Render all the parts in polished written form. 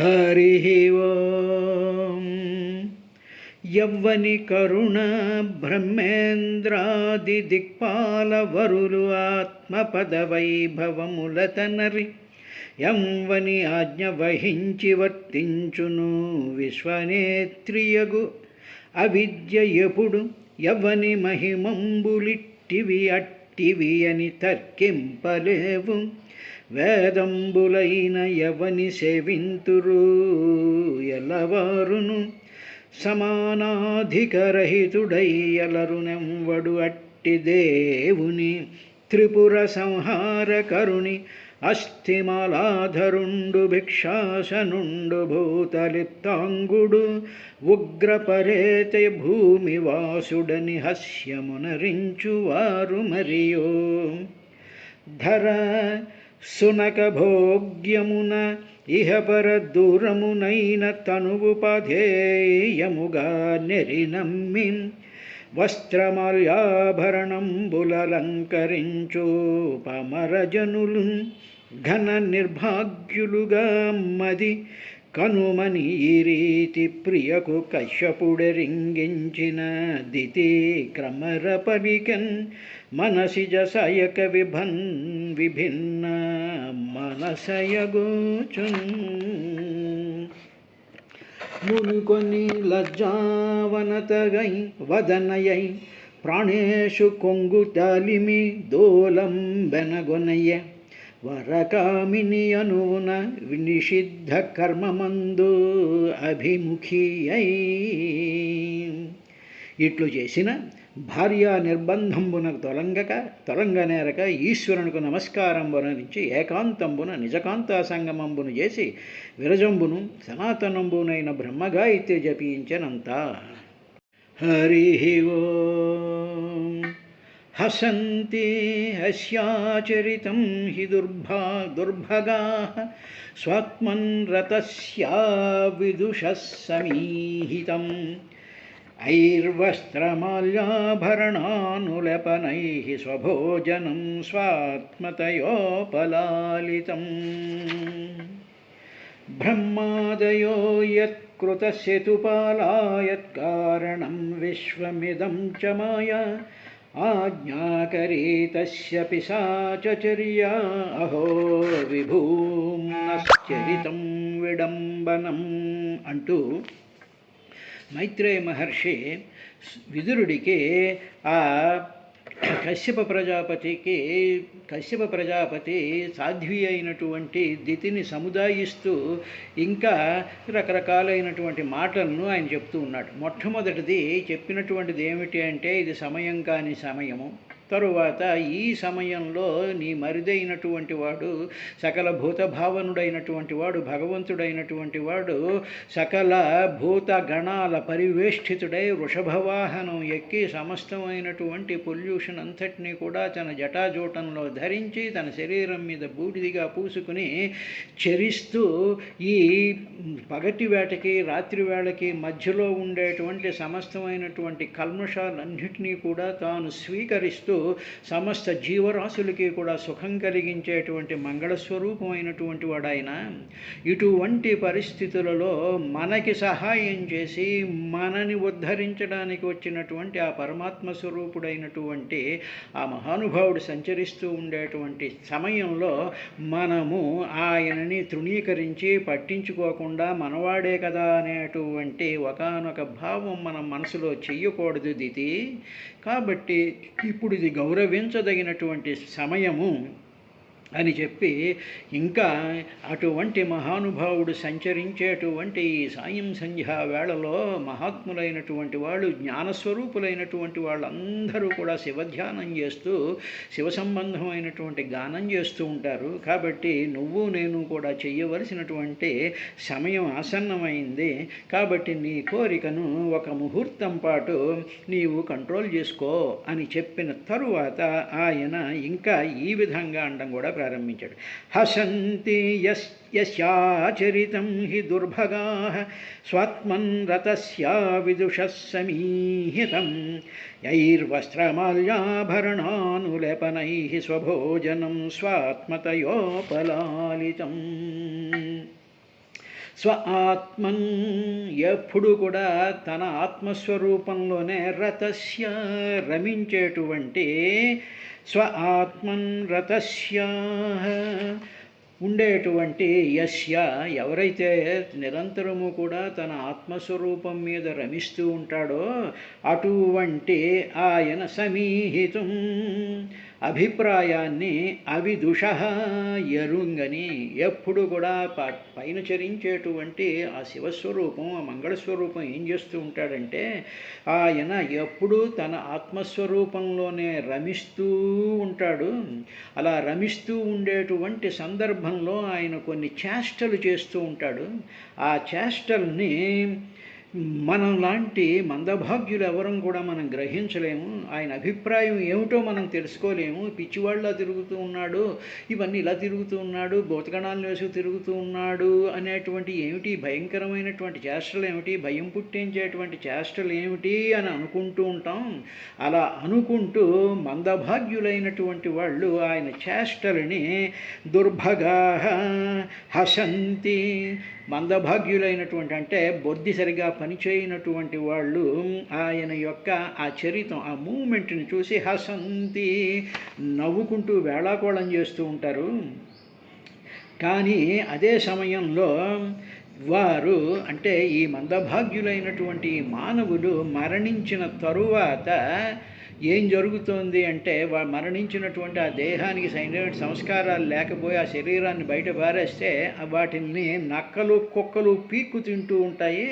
హరి ఓం. యవ్వని కరుణ బ్రహ్మేంద్రాది దిక్పాల వరులు ఆత్మపద వైభవములతనరి యవ్వని ఆజ్ఞ వహించి వర్తించును విశ్వనేత్రియగు అవిద్య ఎప్పుడు యవ్వని మహిమంబులిట్టివి అట్టివి అని తర్కింపలేవు. వేదంబులైన యవని సేవింతురు ఎలవారును సమానాధికరహితుడై ఎలరునెంవడు అట్టి దేవుని త్రిపుర సంహారకరుని అస్థిమాలాధరుండు భిక్షాసనుండు భూతలిప్తాంగుడు ఉగ్రపరేత భూమివాసుడని హస్యమునరించువారు మరియో. ధర సునక భోగ్యమున ఇహపర దూరమునైన తనువుపధేయముగా నెరినమ్మి వస్త్రమాల్యాభరణంబులలంకరించు పమరజనులు ఘన నిర్భాగ్యులుగా మది కనుమని ఈ రీతి ప్రియకు కశ్యపుడెరింగించిన దితి క్రమర పలికన్ మనసిజ సయక విభిన్న మనసయగోచున్. మునుకొని లజ్జావనతగై వదనయై ప్రాణేషు కొంగు తాలిమి దోలం బెనగొనయ్య వరకామిని అనున నిషిద్ధ కర్మమందు అభిముఖి అయి. ఇట్లు చేసిన భార్యా నిర్బంధంబున తొలంగనేరక ఈశ్వరునికి నమస్కారంబున నుంచి ఏకాంతంబున నిజకాంతా సంగమంబును చేసి విరజంబును సనాతనంబునైన బ్రహ్మగాయత్రి జపించనంత. హరి ఓం. హసంతి హస్యాచరితం హి దుర్భగాః స్వాత్మన్ రతస్యా విదుషః సమీహితం ఐర్వస్త్రమాల్యాభరణానులేపనైః స్వభోజనం స్వాత్మతయోపలాలితం. బ్రహ్మాదయో యత్కృతస్యతుపాలాయత్కారణం విశ్వమిదం చ మాయా ఆజ్ఞాకరీ తస్య పిశాచచర్యా అహో విభూమ్నశ్చరితం విడంబనం అంటూ మైత్రేయ మహర్షి విదురుడికి ఆ కశ్యప ప్రజాపతి సాధ్వి అయినటువంటి దితిని సముదాయిస్తూ ఇంకా రకరకాలైనటువంటి మాటలను ఆయన చెప్తూ ఉన్నాడు. మొట్టమొదటిది చెప్పినటువంటిది ఏమిటి అంటే, ఇది సమయం కాని సమయము. తరువాత ఈ సమయంలో నీ మరిదైనటువంటి వాడు సకల భూతభావనుడైనటువంటి వాడు భగవంతుడైనటువంటి వాడు సకల భూతగణాల పరివేష్టితుడై వృషభవాహనం ఎక్కి సమస్తమైనటువంటి పొల్యూషన్ అంతటినీ కూడా తన జటాజూటంలో ధరించి తన శరీరం మీద బూడిదిగా పూసుకుని చరిస్తూ ఈ పగటి వేటకి రాత్రి వేళకి మధ్యలో ఉండేటువంటి సమస్తమైనటువంటి కల్మషాలన్నింటినీ కూడా తాను స్వీకరిస్తూ సమస్త జీవరాశులకి కూడా సుఖం కలిగించేటువంటి మంగళస్వరూపమైనటువంటి వాడు ఆయన. ఇటువంటి పరిస్థితులలో మనకి సహాయం చేసి మనని ఉద్ధరించడానికి వచ్చినటువంటి ఆ పరమాత్మ స్వరూపుడైనటువంటి ఆ మహానుభావుడు సంచరిస్తూ ఉండేటువంటి సమయంలో మనము ఆయనని తృణీకరించి పట్టించుకోకుండా మనవాడే కదా అనేటువంటి ఒకానొక భావం మనం మనసులో చెయ్యకూడదు దితి. కాబట్టి ఇప్పుడు ఇది గౌరవించదగినటువంటి సమయము అని చెప్పి ఇంకా అటువంటి మహానుభావుడు సంచరించేటువంటి ఈ సాయం సంధ్యా వేళలో మహాత్ములైనటువంటి వాళ్ళు జ్ఞానస్వరూపులైనటువంటి వాళ్ళందరూ కూడా శివధ్యానం చేస్తూ శివ సంబంధమైనటువంటి గానం చేస్తూ ఉంటారు. కాబట్టి నువ్వు నేను కూడా చెయ్యవలసినటువంటి సమయం ఆసన్నమైంది. కాబట్టి నీ కోరికను ఒక ముహూర్తం పాటు నీవు కంట్రోల్ చేసుకో అని చెప్పిన తరువాత ఆయన ఇంకా ఈ విధంగా అనడం కూడా ప్రారంభించాడు. హసంతి యస్యాచరితం హి దుర్భగాః స్వాత్మన్ రతస్యా విదుషః సమీహితం యైర్వస్త్రమాల్యాభరణానులేపనైః స్వభోజనం స్వాత్మతయోపలాలితం. స్వ ఆత్మన్ ఎప్పుడు కూడా తన ఆత్మస్వరూపంలోనే రతస్య రమించేటువంటి స్వ ఆత్మన్ రతస్య ఉండేటువంటి యస్య ఎవరైతే నిరంతరము కూడా తన ఆత్మస్వరూపం మీద రమిస్తూ ఉంటాడో అటువంటి ఆయన సమీహితం అభిప్రాయాన్ని అవిదుష ఎరుంగని ఎప్పుడు కూడా పైన చరించేటువంటి ఆ శివస్వరూపం ఆ మంగళస్వరూపం ఏం చేస్తూ ఉంటాడంటే ఆయన ఎప్పుడూ తన ఆత్మస్వరూపంలోనే రమిస్తూ ఉంటాడు. అలా రమిస్తూ ఉండేటువంటి సందర్భంలో ఆయన కొన్ని చేష్టలు చేస్తూ ఉంటాడు. ఆ చేష్టల్ని మనం లాంటి మందభాగ్యులు ఎవరం కూడా మనం గ్రహించలేము. ఆయన అభిప్రాయం ఏమిటో మనం తెలుసుకోలేము. పిచ్చివాళ్ళ తిరుగుతూ ఉన్నాడు, ఇవన్నీ ఇలా తిరుగుతూ ఉన్నాడు, భూతగణాలను వేసుకు తిరుగుతూ ఉన్నాడు అనేటువంటి ఏమిటి భయంకరమైనటువంటి చేష్టలు ఏమిటి, భయం పుట్టించేటువంటి చేష్టలు ఏమిటి అని అనుకుంటూ ఉంటాం. అలా అనుకుంటూ మందభాగ్యులైనటువంటి వాళ్ళు ఆయన చేష్టలని దుర్భగా హసంతి, మందభాగ్యులైనటువంటి అంటే బొద్ది సరిగా పనిచేయనటువంటి వాళ్ళు ఆయన యొక్క ఆ చరితం ఆ మూమెంట్ని చూసి హసంతి నవ్వుకుంటూ వేళాకోళం చేస్తూ ఉంటారు. కానీ అదే సమయంలో వారు అంటే ఈ మందభాగ్యులైనటువంటి మానవులు మరణించిన తరువాత ఏం జరుగుతోంది అంటే మరణించినటువంటి ఆ దేహానికి సరైన సంస్కారాలు లేకపోయి ఆ శరీరాన్ని బయట పారేస్తే వాటిని నక్కలు కుక్కలు పీక్కు తింటూ ఉంటాయి.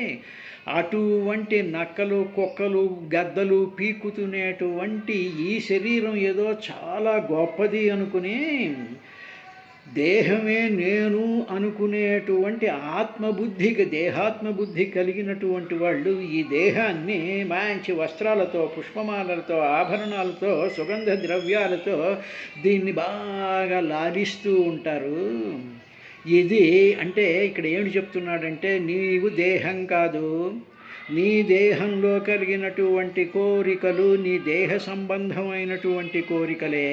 అటువంటి నక్కలు కుక్కలు గద్దలు పీక్కుతునేటువంటి ఈ శరీరం ఏదో చాలా గొప్పది అనుకుని దేహమే నేను అనుకునేటువంటి ఆత్మబుద్ధికి దేహాత్మబుద్ధి కలిగినటువంటి వాళ్ళు ఈ దేహాన్ని మంచి వస్త్రాలతో పుష్పమాలలతో ఆభరణాలతో సుగంధ ద్రవ్యాలతో దీన్ని బాగా లాలిస్తూ ఉంటారు. ఇది అంటే ఇక్కడ ఏమిటి చెప్తున్నాడంటే నీవు దేహం కాదు, నీ దేహంలో కలిగినటువంటి కోరికలు నీ దేహ సంబంధమైనటువంటి కోరికలే.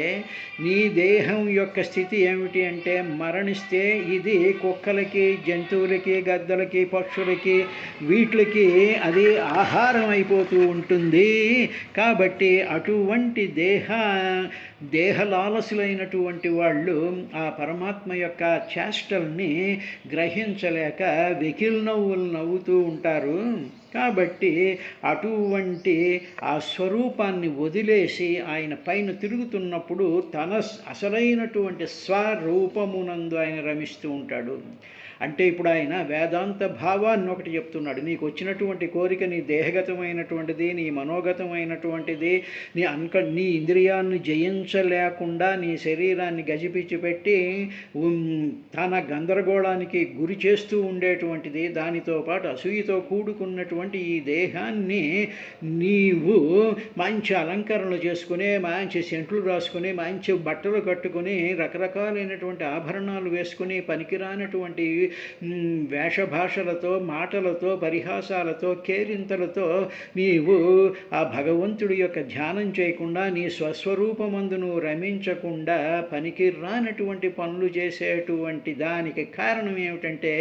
నీ దేహం యొక్క స్థితి ఏమిటి అంటే మరణిస్తే ఇది కుక్కలకి జంతువులకి గద్దలకి పక్షులకి వీటికి అది ఆహారం అయిపోతూ ఉంటుంది. కాబట్టి అటువంటి దేహలాలసులైనటువంటి వాళ్ళు ఆ పరమాత్మ యొక్క చేష్టల్ని గ్రహించలేక వెకిల్ నవ్వులు నవ్వుతూ ఉంటారు. కాబట్టి అటువంటి ఆ స్వరూపాన్ని వదిలేసి ఆయన పైన తిరుగుతున్నప్పుడు తన అసలైనటువంటి స్వరూపమునందు ఆయన రమిస్తూ ఉంటాడు. అంటే ఇప్పుడు ఆయన వేదాంత భావాన్ని ఒకటి చెప్తున్నాడు. నీకు వచ్చినటువంటి కోరిక నీ దేహగతమైనటువంటిది, నీ మనోగతమైనటువంటిది, నీ ఇంద్రియాన్ని జయించలేకుండా నీ శరీరాన్ని గజిపిచ్చి పెట్టి తన గందరగోళానికి గురి చేస్తూ ఉండేటువంటిది. దానితో పాటు అసూయతో కూడుకున్నటువంటి ఈ దేహాన్ని నీవు మంచి అలంకరణలు చేసుకుని మంచి సెంట్లు రాసుకుని మంచి బట్టలు కట్టుకుని రకరకాలైనటువంటి ఆభరణాలు వేసుకుని పనికిరానటువంటి వేషభాషలతో మాటలతో పరిహాసాలతో కేరింతలతో నీవు ఆ భగవంతుడి యొక్క ధ్యానం చేయకుండా నీ స్వస్వరూపమందు నువ్వు రమించకుండా పనికి రానటువంటి పనులు చేసేటువంటి దానికి కారణం ఏమిటంటే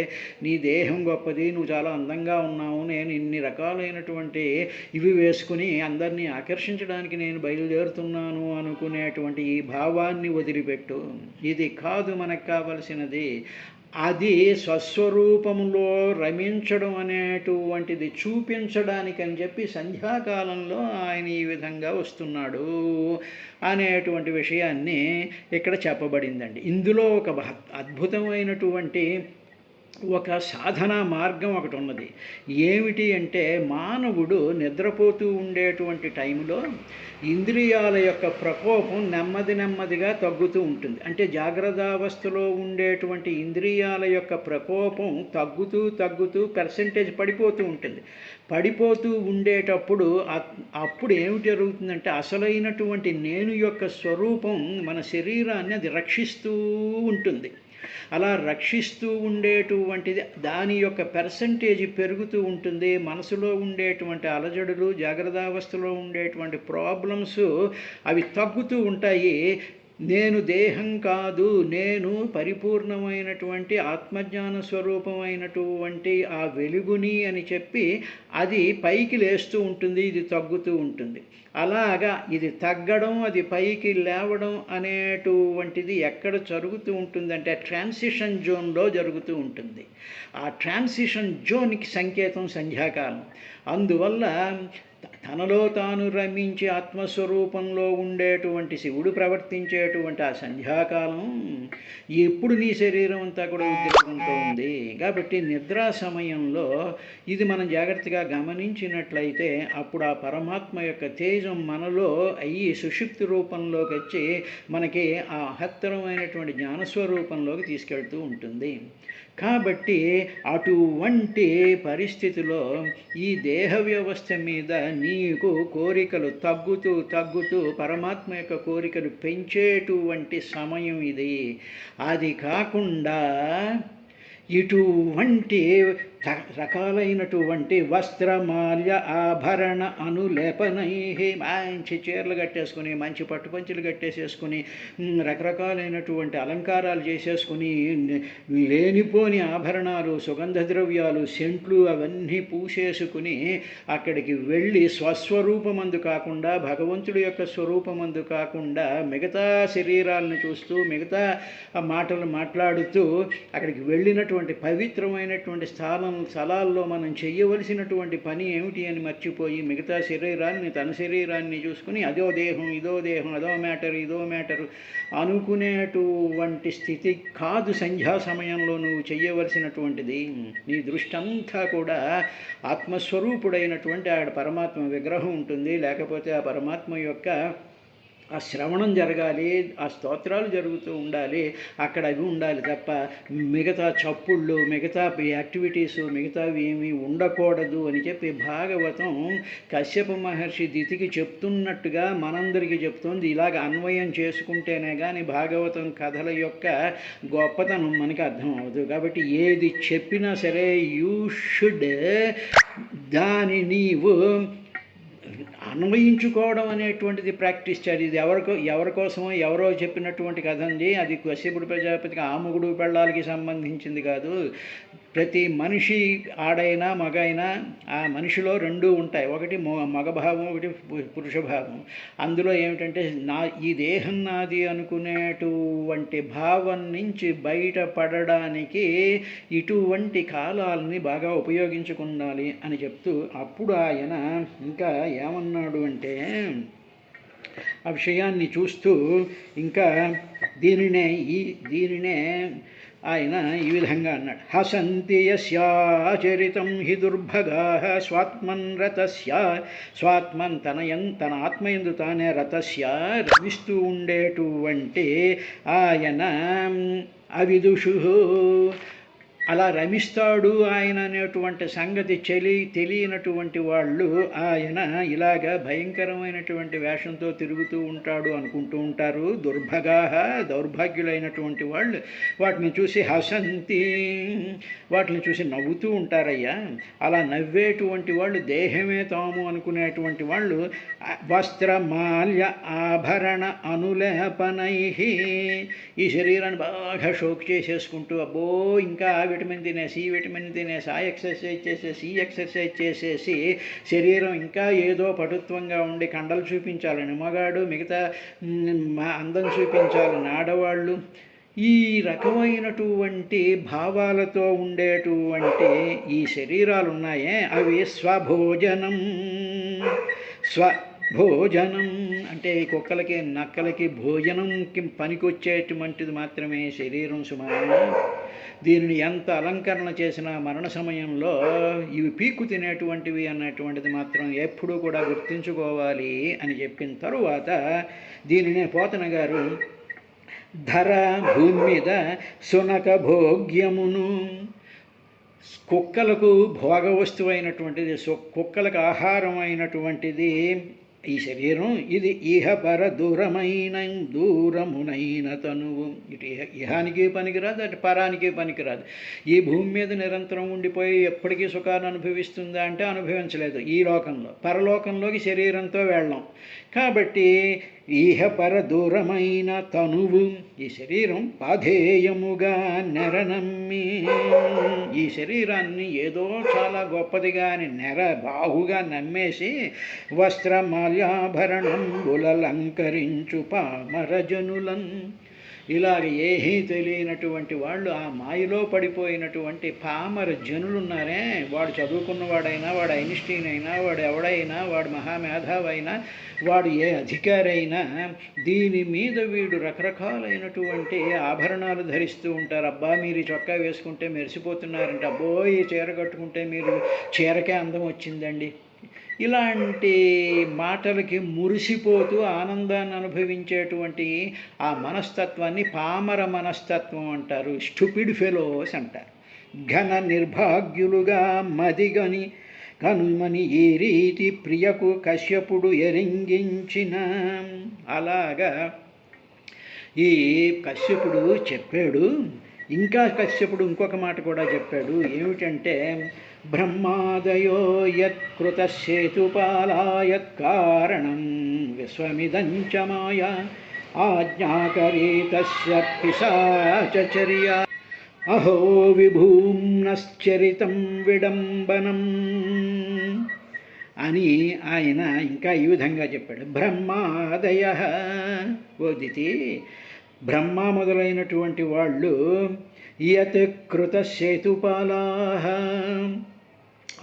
నీ దేహం గొప్పది, నువ్వు చాలా అందంగా ఉన్నావు, నేను ఇన్ని రకాలైనటువంటి ఇవి వేసుకుని అందరినీ ఆకర్షించడానికి నేను బయలుదేరుతున్నాను అనుకునేటువంటి ఈ భావాన్ని వదిలిపెట్టు. ఇది కాదు మనకు కావలసినది. అది స్వస్వరూపంలో రమించడం అనేటువంటిది చూపించడానికని చెప్పి సంధ్యాకాలంలో ఆయన ఈ విధంగా వస్తున్నాడు అనేటువంటి విషయాన్ని ఇక్కడ చెప్పబడిందండి. ఇందులో ఒక అద్భుతమైనటువంటి ఒక సాధనా మార్గం ఒకటి ఉన్నది. ఏమిటి అంటే మానవుడు నిద్రపోతూ ఉండేటువంటి టైంలో ఇంద్రియాల యొక్క ప్రకోపం నెమ్మదిగా తగ్గుతూ ఉంటుంది. అంటే జాగ్రత్తావస్థలో ఉండేటువంటి ఇంద్రియాల యొక్క ప్రకోపం తగ్గుతూ పర్సెంటేజ్ పడిపోతూ ఉంటుంది. పడిపోతూ ఉండేటప్పుడు అప్పుడు ఏమిటి జరుగుతుందంటే అసలైనటువంటి నేను యొక్క స్వరూపం మన శరీరాన్ని అది రక్షిస్తూ ఉంటుంది. అలా రక్షిస్తూ ఉండేటువంటిది దాని యొక్క పర్సంటేజ్ పెరుగుతూ ఉంటుంది. మనసులో ఉండేటువంటి అలజడులు జాగ్రత్తావస్థలో ఉండేటువంటి ప్రాబ్లమ్స్ అవి తగ్గుతూ ఉంటాయి. నేను దేహం కాదు, నేను పరిపూర్ణమైనటువంటి ఆత్మజ్ఞాన స్వరూపమైనటువంటి ఆ వెలుగుని అని చెప్పి అది పైకి లేస్తూ ఉంటుంది, ఇది తగ్గుతూ ఉంటుంది. అలాగా ఇది తగ్గడం, అది పైకి లేవడం అనేటువంటిది ఎక్కడ జరుగుతూ ఉంటుందంటే ట్రాన్సిషన్ జోన్లో జరుగుతూ ఉంటుంది. ఆ ట్రాన్సిషన్ జోన్కి సంకేతం సంధ్యాకాలం. అందువల్ల తనలో తాను రమించి ఆత్మస్వరూపంలో ఉండేటువంటి శివుడు ప్రవర్తించేటువంటి ఆ సంధ్యాకాలం ఎప్పుడు నీ శరీరం అంతా కూడా ఉద్రేకంతో ఉంది. కాబట్టి నిద్రా సమయంలో ఇది మనం జాగ్రత్తగా గమనించినట్లయితే అప్పుడు ఆ పరమాత్మ యొక్క తేజం మనలో అయ్యి సుషుప్తి రూపంలోకి వచ్చి మనకి ఆ మహత్తరమైనటువంటి జ్ఞానస్వరూపంలోకి తీసుకెళ్తూ ఉంటుంది. కాబట్టి అటువంటి పరిస్థితిలో ఈ దేహ వ్యవస్థ మీద నీకు కోరికలు తగ్గుతూ తగ్గుతూ పరమాత్మ యొక్క కోరికలు పెంచేటువంటి సమయం ఇది. అది కాకుండా ఇటువంటి రకాలైనటువంటి వస్త్రమాల్య ఆభరణ అనులేపనై మంచి చీరలు కట్టేసుకుని, మంచి పట్టుపంచులు కట్టేసేసుకుని, రకరకాలైనటువంటి అలంకారాలు చేసేసుకుని, లేనిపోని ఆభరణాలు, సుగంధ ద్రవ్యాలు, సెంట్లు అవన్నీ పూసేసుకుని అక్కడికి వెళ్ళి స్వస్వరూపమందు కాకుండా, భగవంతుడి యొక్క స్వరూపమందు కాకుండా మిగతా శరీరాలను చూస్తూ, మిగతా మాటలు మాట్లాడుతూ అక్కడికి వెళ్ళినటువంటి పవిత్రమైనటువంటి స్థలాల్లో మనం చెయ్యవలసినటువంటి పని ఏమిటి అని మర్చిపోయి మిగతా శరీరాన్ని, తన శరీరాన్ని చూసుకుని అదో దేహం, ఇదో దేహం, అదో మ్యాటర్, ఇదో మ్యాటరు అనుకునేటువంటి స్థితి కాదు సంధ్యా సమయంలో నువ్వు చెయ్యవలసినటువంటిది. నీ దృష్టి అంతా కూడా ఆత్మస్వరూపుడైనటువంటి ఆడ పరమాత్మ విగ్రహం ఉంటుంది, లేకపోతే ఆ పరమాత్మ యొక్క ఆ శ్రవణం జరగాలి, ఆ స్తోత్రాలు జరుగుతూ ఉండాలి, అక్కడ అవి ఉండాలి తప్ప మిగతా చప్పుళ్ళు, మిగతా యాక్టివిటీసు, మిగతావి ఏమీ ఉండకూడదు అని చెప్పి భాగవతం కశ్యప మహర్షి దితికి చెప్తున్నట్టుగా మనందరికీ చెప్తుంది. ఇలాగ అన్వయం చేసుకుంటేనే కానీ భాగవతం కథల యొక్క గొప్పతనం మనకి అర్థం అవ్వదు. కాబట్టి ఏది చెప్పినా సరే యూ షుడ్ దాని నీవు అన్వయించుకోవడం అనేటువంటిది ప్రాక్టీస్ చేయాలి. ఇది ఎవరి కోసమో ఎవరో చెప్పినటువంటి కథ అండి, అది కశ్యపుడు ప్రజాపతికి ఆముగుడు పెళ్ళాలకి సంబంధించింది కాదు. ప్రతి మనిషి ఆడైనా మగైనా ఆ మనిషిలో రెండూ ఉంటాయి, ఒకటి మగభావం, ఒకటి పురుషభావం. అందులో ఏమిటంటే ఈ దేహం నాది అనుకునేటువంటి భావం నుంచి బయటపడడానికి ఇటువంటి కాలాలని బాగా ఉపయోగించుకోవాలి అని చెప్తూ అప్పుడు ఆయన ఇంకా ఏమన్నాడు అంటే ఆ విషయాన్ని చూస్తూ ఇంకా దీనినే ఆయన ఈ విధంగా అన్నాడు. హసంతి యస్యాచరితం హి దుర్భగాః స్వాత్మన్ రతస్య, స్వాత్మన్ తన ఆత్మయందు తానే రతస్య రమిస్తూ ఉండేటువంటి ఆయన అవిదుషు, అలా రమిస్తాడు ఆయన అనేటువంటి సంగతి తెలియనటువంటి వాళ్ళు ఆయన ఇలాగ భయంకరమైనటువంటి వేషంతో తిరుగుతూ ఉంటాడు అనుకుంటూ ఉంటారు. దుర్భగాః, దౌర్భాగ్యులైనటువంటి వాళ్ళు వాటిని చూసి హసంతి, వాటిని చూసి నవ్వుతూ ఉంటారయ్యా. అలా నవ్వేటువంటి వాళ్ళు దేహమే తాము అనుకునేటువంటి వాళ్ళు వస్త్రమాల్య ఆభరణ అనులేపనై, ఈ శరీరాన్ని బాగా షోక్ చేసేసుకుంటూ అబ్బో ఇంకా విటమిన్ తినేసి, ఈ విటమిన్ తినేసి, ఆ ఎక్సర్సైజ్ చేసేసి, ఈ ఎక్సర్సైజ్ చేసేసి శరీరం ఇంకా ఏదో పటుత్వంగా ఉండి కండలు చూపించాలని మగాడు, మిగతా అందం చూపించాలని ఆడవాళ్ళు, ఈ రకమైనటువంటి భావాలతో ఉండేటువంటి ఈ శరీరాలు ఉన్నాయే అవి స్వభోజనం అంటే ఈ కుక్కలకి నక్కలకి భోజనంకి పనికొచ్చేటువంటిది మాత్రమే శరీరం సుమారు. దీనిని ఎంత అలంకరణ చేసినా మరణ సమయంలో ఇవి పీక్కు తినేటువంటివి అన్నటువంటిది మాత్రం ఎప్పుడూ కూడా గుర్తించుకోవాలి అని చెప్పిన తరువాత దీనినే పోతన గారు ధర భూమి మీద సునక భోగ్యమును, కుక్కలకు భోగ వస్తువైనటువంటిది, కుక్కలకు ఆహారం అయినటువంటిది ఈ శరీరం. ఇది ఇహ పర దూరమునైన తనువు, ఇటు ఇహానికి పనికిరాదు, అటు పరానికి పనికిరాదు. ఈ భూమి మీద నిరంతరం ఉండిపోయి ఎప్పటికీ సుఖాన్ని అనుభవిస్తుందా అంటే అనుభవించలేదు ఈ లోకంలో. పరలోకంలోకి శరీరంతో వెళ్ళాం. కాబట్టి ఈహపర దూరమైన తనువు, ఈ శరీరం పాధేయముగా నెరనమ్మి, ఈ శరీరాన్ని ఏదో చాలా గొప్పదిగా అని బాహుగా నమ్మేసి వస్త్రమాల్యాభరణంబులలంకరించు పామరజనులన్, ఇలాగ ఏమీ తెలియనటువంటి వాళ్ళు, ఆ మాయలో పడిపోయినటువంటి పామర జనులున్నారే, వాడు చదువుకున్నవాడైనా, వాడు ఐన్స్టీన్ అయినా, వాడు ఎవడైనా, వాడు మహామేధావైనా, వాడు ఏ అధికారి అయినా, దీని మీద వీడు రకరకాలైనటువంటి ఆభరణాలు ధరిస్తూ ఉంటారు. అబ్బా మీరు ఈ చొక్కా వేసుకుంటే మెరిసిపోతున్నారంటే, అబ్బో ఈ చీర కట్టుకుంటే మీరు చీరకే అందం వచ్చిందండి, ఇలాంటి మాటలకి మురిసిపోతూ ఆనందాన్ని అనుభవించేటువంటి ఆ మనస్తత్వాన్ని పామర మనస్తత్వం అంటారు, స్టూపిడ్ ఫెలోస్ అంటారు. ఘన నిర్భాగ్యులుగా మదిగని కనుమని ఈ రీతి ప్రియకు కశ్యపుడు ఎరింగించిన, అలాగా ఈ కశ్యపుడు చెప్పాడు. ఇంకా కశ్యపుడు ఇంకొక మాట కూడా చెప్పాడు. ఏమిటంటే, బ్రహ్మాదయో యత్కృతశ్చేతుపాలాయత్కారణం విశ్వమిదంచ మాయా ఆజ్ఞాకరీతస్య పిశాచర్య అహో విభూమ్నశ్చరితం విడంబనం అని ఆయన ఇంకా ఈ విధంగా చెప్పాడు. బ్రహ్మాదయ, ఓదితి బ్రహ్మ మొదలైనటువంటి వాళ్ళు, యత్ కృత సేతుపాలాహ,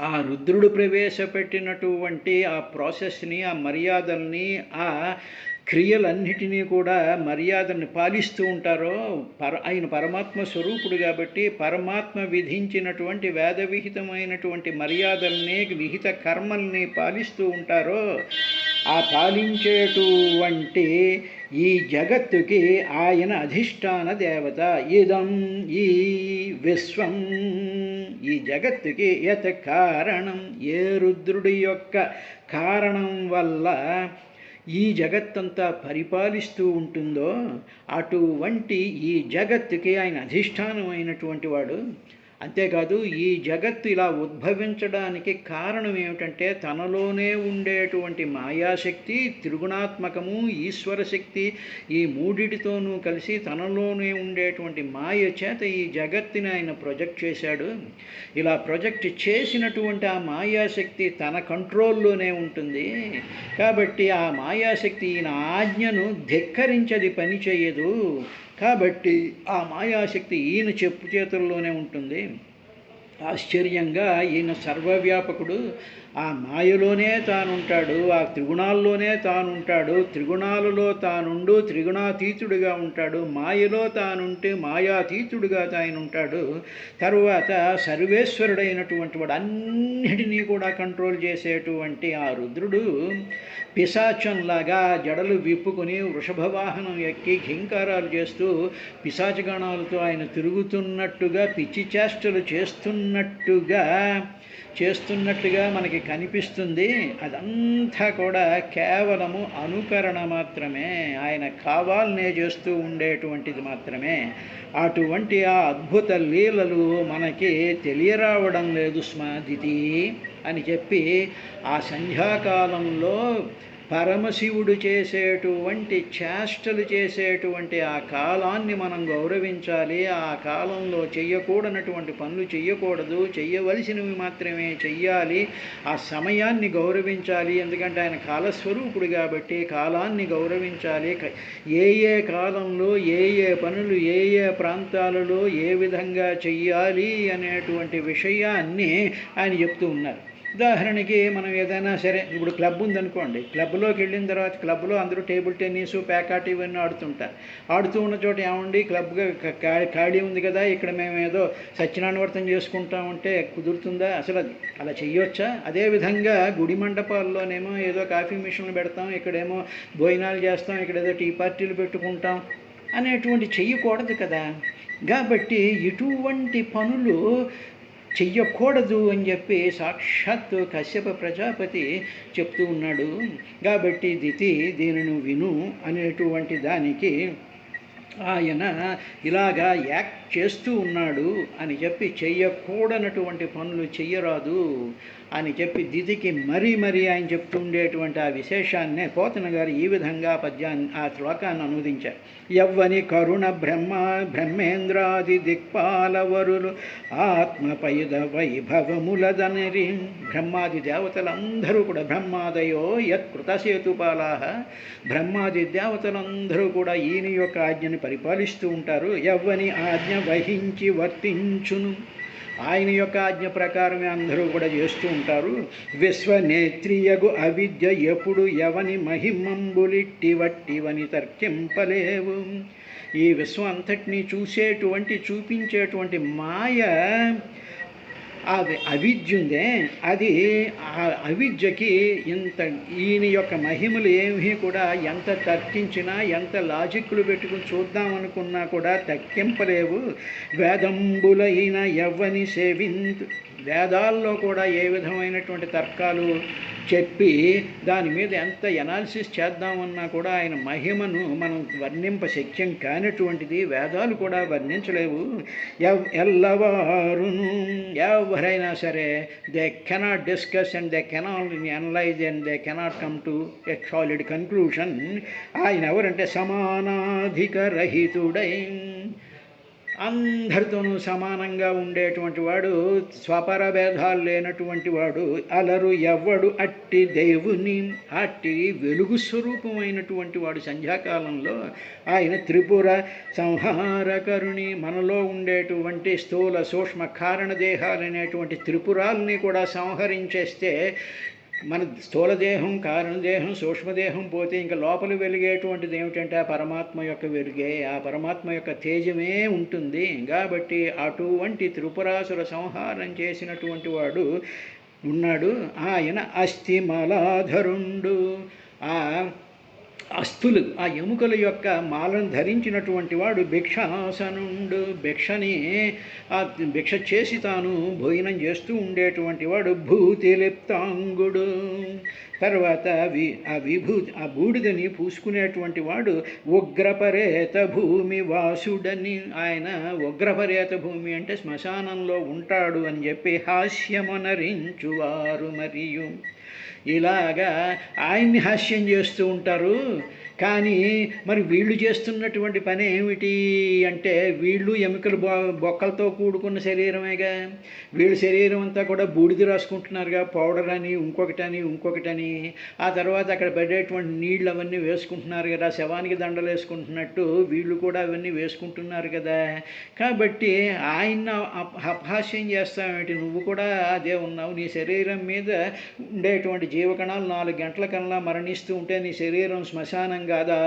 ఆ రుద్రుడు ప్రవేశపెట్టినటువంటి ఆ ప్రాసెస్ని, ఆ మర్యాదల్ని, ఆ క్రియలన్నిటినీ కూడా మర్యాదల్ని పాలిస్తూ ఉంటారో, ఆయన పరమాత్మ స్వరూపుడు కాబట్టి పరమాత్మ విధించినటువంటి వేద విహితమైనటువంటి మర్యాదల్ని, విహిత కర్మల్ని పాలిస్తూ ఉంటారో, ఆ పాలించేటువంటి ఈ జగత్తుకి ఆయన అధిష్టాన దేవత. ఇదం, ఈ విశ్వం, ఈ జగత్తుకి యత్ కారణం, ఏ రుద్రుడి యొక్క కారణం వల్ల ఈ జగత్తంతా పరిపాలిస్తూ ఉంటుందో అటువంటి ఈ జగత్తుకి ఆయన అధిష్టానమైనటువంటి వాడు. అంతేకాదు, ఈ జగత్తు ఇలా ఉద్భవించడానికి కారణం ఏమిటంటే తనలోనే ఉండేటువంటి మాయాశక్తి, త్రిగుణాత్మకము, ఈశ్వర శక్తి, ఈ మూడిటితోనూ కలిసి తనలోనే ఉండేటువంటి మాయ చేత ఈ జగత్తుని ఆయన ప్రొజెక్ట్ చేశాడు. ఇలా ప్రొజెక్ట్ చేసినటువంటి ఆ మాయాశక్తి తన కంట్రోల్లోనే ఉంటుంది కాబట్టి ఆ మాయాశక్తి ఈయన ఆజ్ఞను ధిక్కరించది, పని చేయదు. కాబట్టి ఆ మాయాశక్తి ఈయన చెప్పు చేతుల్లోనే ఉంటుంది. ఆశ్చర్యంగా ఈయన సర్వవ్యాపకుడు, ఆ మాయలోనే తానుంటాడు, ఆ త్రిగుణాల్లోనే తానుంటాడు, త్రిగుణాలలో తానుండు త్రిగుణాతీతుడిగా ఉంటాడు, మాయలో తానుంటే మాయాతీతుడిగా తానుంటాడు. తరువాత సర్వేశ్వరుడైనటువంటి వాడు, అన్నిటినీ కూడా కంట్రోల్ చేసేటువంటి ఆ రుద్రుడు పిశాచంలాగా జడలు విప్పుకొని వృషభవాహనం ఎక్కి ఘింకారాలు చేస్తూ పిశాచగణాలతో ఆయన తిరుగుతున్నట్టుగా, పిచ్చి చేష్టలు చేస్తున్నట్టుగా మనకి కనిపిస్తుంది. అదంతా కూడా కేవలము అనుకరణ మాత్రమే, ఆయన కావాలనే చేస్తూ ఉండేటువంటిది మాత్రమే. అటువంటి ఆ అద్భుత లీలలు మనకి తెలియరావడం లేదు స్మాదితి అని చెప్పి, ఆ సంధ్యాకాలంలో పరమశివుడు చేసేటువంటి చేష్టలు చేసేటువంటి ఆ కాలాన్ని మనం గౌరవించాలి. ఆ కాలంలో చెయ్యకూడనటువంటి పనులు చెయ్యకూడదు, చెయ్యవలసినవి మాత్రమే చెయ్యాలి. ఆ సమయాన్ని గౌరవించాలి, ఎందుకంటే ఆయన కాలస్వరూపుడు కాబట్టి కాలాన్ని గౌరవించాలి. ఏ ఏ కాలంలో ఏ ఏ పనులు ఏ ఏ ప్రాంతాలలో ఏ విధంగా చెయ్యాలి అనేటువంటి విషయాన్ని ఆయన చెప్తూ ఉన్నారు. ఉదాహరణకి మనం ఏదైనా సరే, ఇప్పుడు క్లబ్ ఉందనుకోండి, క్లబ్లోకి వెళ్ళిన తర్వాత క్లబ్లో అందరూ టేబుల్ టెన్నిస్, ప్యాకాట్ ఇవన్నీ ఆడుతుంటారు. ఆడుతూ ఉన్న చోట ఏమండి, క్లబ్గా ఖాళీ ఉంది కదా, ఇక్కడ మేము ఏదో సత్యనారాయణ వ్రతం చేసుకుంటామంటే కుదురుతుందా? అసలు అది అలా చెయ్యొచ్చా? అదేవిధంగా గుడి మండపాల్లోనేమో ఏదో కాఫీ మిషన్లు పెడతాం, ఇక్కడేమో భోజనాలు చేస్తాం, ఇక్కడ ఏదో టీ పార్టీలు పెట్టుకుంటాం అనేటువంటి చెయ్యకూడదు కదా. కాబట్టి ఇటువంటి పనులు చెయ్యకూడదు అని చెప్పి సాక్షాత్తు కశ్యప ప్రజాపతి చెప్తూ ఉన్నాడు. కాబట్టి దితి, దీనిని విను అనేటువంటి దానికి ఆయన ఇలాగా యాక్ట్ చేస్తూ ఉన్నాడు అని చెప్పి చెయ్యకూడనటువంటి పనులు చెయ్యరాదు అని చెప్పి దిదికి మరీ ఆయన చెప్తూ ఉండేటువంటి ఆ విశేషాన్నే పోతన గారు ఈ విధంగా ఆ శ్లోకాన్ని అనువదించారు. యవ్వని కరుణ బ్రహ్మేంద్రాది దిక్పాలవరులు ఆత్మపైద వైభవములదనరి. బ్రహ్మాది దేవతలందరూ కూడా బ్రహ్మాదయో యత్కృతసేతుపాలాహ, బ్రహ్మాది దేవతలందరూ కూడా ఈయన యొక్క ఆజ్ఞని పరిపాలిస్తూ ఉంటారు. యవ్వని ఆజ్ఞ వహించి వర్తించును, ఆయన యొక్క ఆజ్ఞ ప్రకారమే అందరూ కూడా చేస్తూ ఉంటారు. విశ్వనేత్రియగు అవిద్య ఎప్పుడు ఎవని మహిమంబులిట్టి వట్టివని తర్కింపలేవు. ఈ విశ్వం అంతటినీ చూపించేటువంటి మాయ అవిద్య ఉందే, అది ఆ అవిద్యకి ఈయన యొక్క మహిమలు ఏమీ కూడా ఎంత తర్కించినా ఎంత లాజిక్లు పెట్టుకుని చూద్దామనుకున్నా కూడా తక్కింపలేవు. వేదంబులైన ఎవ్వని వేదాల్లో కూడా ఏ విధమైనటువంటి తర్కాలు చెప్పి దాని మీద ఎంత ఎనాలిసిస్ చేద్దామన్నా కూడా ఆయన మహిమను మనం వర్ణింప శక్యం కానటువంటిది వేదాలు కూడా వర్ణించలేవు. ఎల్లవారును ఎవరైనా సరే they cannot discuss and they cannot analyse and they cannot come to a solid conclusion. ఆయన ఎవరంటే సమానాధిక రహితుడై, అందరితోనూ సమానంగా ఉండేటువంటి వాడు, స్వపర భేదాలు లేనటువంటి వాడు. అలరు ఎవ్వడు అట్టి దేవుని, అట్టి వెలుగు స్వరూపమైనటువంటి వాడు. సంధ్యాకాలంలో ఆయన త్రిపుర సంహారకరుణి, మనలో ఉండేటువంటి స్థూల సూక్ష్మ కారణదేహాలనేటువంటి త్రిపురాలని కూడా సంహరించేస్తే మన స్థూలదేహం, కారణదేహం, సూక్ష్మదేహం పోతే ఇంకా లోపల వెలిగేటువంటిది ఏమిటంటే ఆ పరమాత్మ యొక్క వెలుగే, ఆ పరమాత్మ యొక్క తేజమే ఉంటుంది. కాబట్టి అటువంటి త్రిపురాసుర సంహారం చేసినటువంటి వాడు ఉన్నాడు. ఆయన అస్థిమలాధరుండు, ఆ అస్థులు, ఆ ఎముకల యొక్క మాలను ధరించినటువంటి వాడు. భిక్షాసనుండు, భిక్ష చేసి తాను భోజనం చేస్తూ ఉండేటువంటి వాడు. భూతిలిప్తాంగుడు, తర్వాత ఆ బూడిదని పూసుకునేటువంటి వాడు. ఉగ్రపరేత భూమి వాసుడని, ఆయన ఉగ్రపరేత భూమి అంటే శ్మశానంలో ఉంటాడు అని చెప్పి హాస్యమనరించువారు. మరియు ఇలాగా ఆయన్ని హాస్యం చేస్తూ ఉంటారు. కానీ మరి వీళ్ళు చేస్తున్నటువంటి పని ఏమిటి అంటే, వీళ్ళు ఎముకలు బొక్కలతో కూడుకున్న శరీరమేగా. వీళ్ళ శరీరం అంతా కూడా బూడిద రాసుకుంటున్నారుగా, పౌడర్ అని ఇంకొకటని. ఆ తర్వాత అక్కడ పడేటువంటి నీళ్ళు అవన్నీ వేసుకుంటున్నారు కదా, శవానికి దండలు వేసుకుంటున్నట్టు వీళ్ళు కూడా అవన్నీ వేసుకుంటున్నారు కదా. కాబట్టి ఆయన అపహాస్యం చేస్తావేంటి, నువ్వు కూడా అదే ఉన్నావు. నీ శరీరం మీద ఉండేటువంటి జీవకణాలు 4 గంటల కన్నా మరణిస్తూ ఉంటే నీ శరీరం శ్మశానం కాదా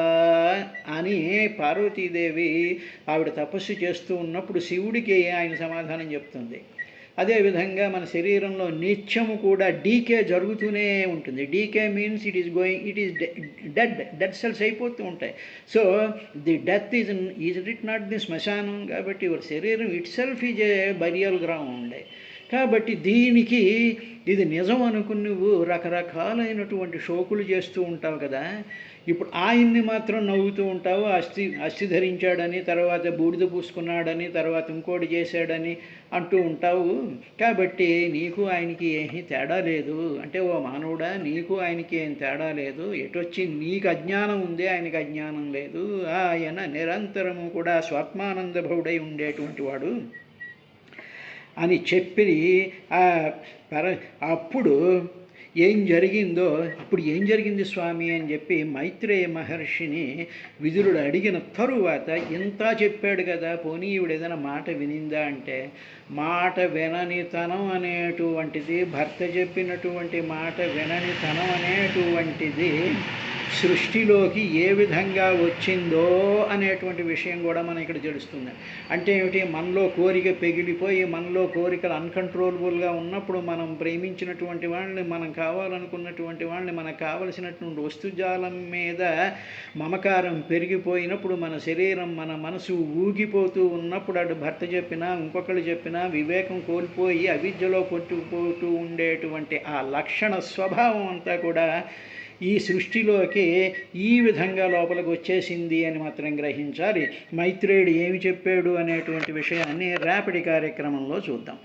అని పార్వతీదేవి ఆవిడ తపస్సు చేస్తూ ఉన్నప్పుడు శివుడికి ఆయన సమాధానం చెప్తుంది. అదేవిధంగా మన శరీరంలో నిత్యము కూడా డీకే జరుగుతూనే ఉంటుంది. Decay means it is dead cells అయిపోతూ ఉంటాయి. So the death is it not the శ్మశానం. కాబట్టి యువర్ శరీరం itself is a burial ground. కాబట్టి దీనికి ఇది నిజం అనుకుని నువ్వు రకరకాలైనటువంటి షోకులు చేస్తూ ఉంటావు కదా. ఇప్పుడు ఆయన్ని మాత్రం నవ్వుతూ ఉంటావు. అస్థి ధరించాడని, తర్వాత బూడిద పూసుకున్నాడని, తర్వాత ఇంకోటి చేశాడని అంటూ ఉంటావు. కాబట్టి నీకు ఆయనకి ఏమీ తేడా లేదు. అంటే ఓ మానవుడా, నీకు ఆయనకి ఏం తేడా లేదు. ఎటొచ్చి నీకు అజ్ఞానం ఉంది, ఆయనకి అజ్ఞానం లేదు. ఆయన నిరంతరము కూడా స్వాత్మానందభవుడై ఉండేటువంటి వాడు అని చెప్పి అప్పుడు ఏం జరిగింది స్వామి అని చెప్పి మైత్రేయ మహర్షిని విదురుడు అడిగిన తరువాత ఇంత చెప్పాడు కదా, పోనీ ఈవిడ ఏదైనా మాట వినిందా అంటే, మాట విననితనం అనేటువంటిది, భర్త చెప్పినటువంటి మాట విననితనం అనేటువంటిది సృష్టిలోకి ఏ విధంగా వచ్చిందో అనేటువంటి విషయం కూడా మనం ఇక్కడ తెలుస్తుంది. అంటే ఏమిటి, మనలో కోరిక పెగిలిపోయి మనలో కోరికలు అన్కంట్రోలబుల్గా ఉన్నప్పుడు మనం ప్రేమించినటువంటి వాళ్ళని, మనం కావాలనుకున్నటువంటి వాళ్ళని, మనకు కావలసినటువంటి వస్తుజాలం మీద మమకారం పెరిగిపోయినప్పుడు, మన శరీరం మన మనసు ఊగిపోతూ ఉన్నప్పుడు, అటు భర్త చెప్పినా ఇంకొకళ్ళు చెప్పినా వివేకం కోల్పోయి అవిద్యలో కొట్టుకుపోతూ ఉండేటువంటి ఆ లక్షణ స్వభావం అంతా కూడా ఈ సృష్టిలోకి ఈ విధంగా లోపలికి వచ్చేసింది అని మాత్రం గ్రహించాలి. మైత్రేయుడు ఏమి చెప్పాడు అనేటువంటి విషయాన్ని రేపటి కార్యక్రమంలో చూద్దాం.